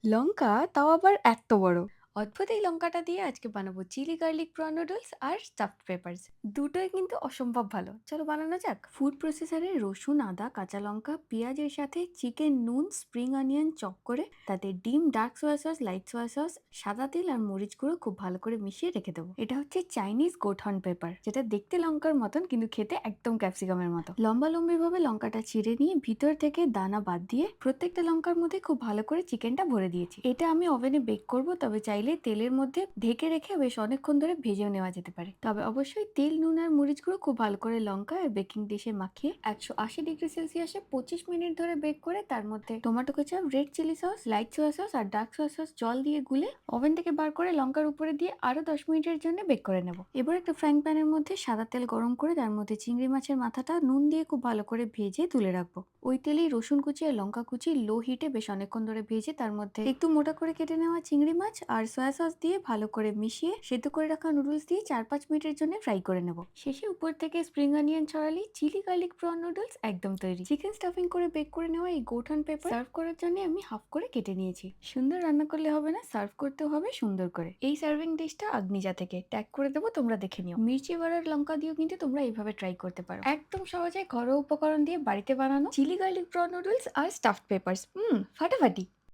লঙ্কা, তাও আবার এত্ত বড়! অদ্ভুত এই লঙ্কাটা দিয়ে আজকে বানাবো চিলি গার্লিক প্রন নুডলস আর স্টাফড পেপারস। দুটোই কিন্তু অসম্ভব ভালো। চলো বানানো যাক। ফুড প্রসেসরে রসুন, আদা, কাঁচা লঙ্কা, পেঁয়াজের সাথে চিকেন, নুন, স্প্রিং অনিয়ন চপ করে তাতে ডিম, dark soya sauce, light soya sauce, সাদা তেল আর মরিচ গুঁড়ো খুব ভালো করে মিশিয়ে রেখে দেবো। এটা হচ্ছে চাইনিজ গোট হর্ন পেপার, যেটা দেখতে লঙ্কার মতন কিন্তু খেতে একদম ক্যাপসিকামের মতো। লম্বা লম্বি ভাবে লঙ্কাটা চিড়ে নিয়ে ভিতর থেকে দানা বাদ দিয়ে প্রত্যেকটা লঙ্কার মধ্যে খুব ভালো করে চিকেনটা ভরে দিয়েছি। এটা আমি ওভেনে বেক করব, তবে চাইলে তেলের মধ্যে ঢেকে রেখে বেশ অনেকক্ষণ ধরে ভেজেও নেওয়া যেতে পারে। তবে অবশ্যই তেল, নুন আর মরিচ গুঁড়ো খুব ভালো করে লঙ্কা আর বেকিং ডিশে মাখিয়ে 180 ডিগ্রি সেলসিয়াসে 25 মিনিট ধরে বেক করে তার মধ্যে tomato ketchup, red chilli sauce, light soya sauce আর ডার্ক সোয়া সস জল দিয়ে গুলে ওভেন থেকে বার করে লঙ্কার উপরে দিয়ে আরো 10 মিনিটের জন্য বেক করে নেব। এবার একটা ফ্রাইং প্যানের মধ্যে সাদা তেল গরম করে তার মধ্যে চিংড়ি মাছের মাথাটা নুন দিয়ে খুব ভালো করে ভেজে তুলে রাখবো। ওই তেলেই রসুন কুচি আর লঙ্কা কুচি লো হিটে বেশ অনেকক্ষণ ধরে ভেজে তার মধ্যে একটু মোটা করে কেটে নেওয়া চিংড়ি মাছ আর সয়া সস দিয়ে ভালো করে মিশিয়ে সেদ্ধ করে রাখা নুডলস দিয়ে 4-5 মিনিটের জন্য ফ্রাই করে নেব। শেষে উপর থেকে স্প্রিং অনিয়ন ছড়ালেই চিলি গার্লিক প্রন নুডলস একদম তৈরি। চিকেন স্টাফিং করে বেক করে নেওয়া এই গোঠান পেপার সার্ভ করার জন্য আমি হাফ করে কেটে নিয়েছি। সুন্দর রান্না করলে হবে না, সার্ভ করতে হবে সুন্দর করে। এই সার্ভিং ডিশটা আগ্নিজা থেকে ট্যাগ করে দেবো, তোমরা দেখে নিও। মির্চি বাড়ার লঙ্কা দিয়েও কিন্তু তোমরা এইভাবে ট্রাই করতে পারো। একদম সহজে ঘরোয়া উপকরণ দিয়ে বাড়িতে বানানো চিলি গার্লিক প্রন নুডলস আর স্টাফড পেপারস। ফাটাফাটি।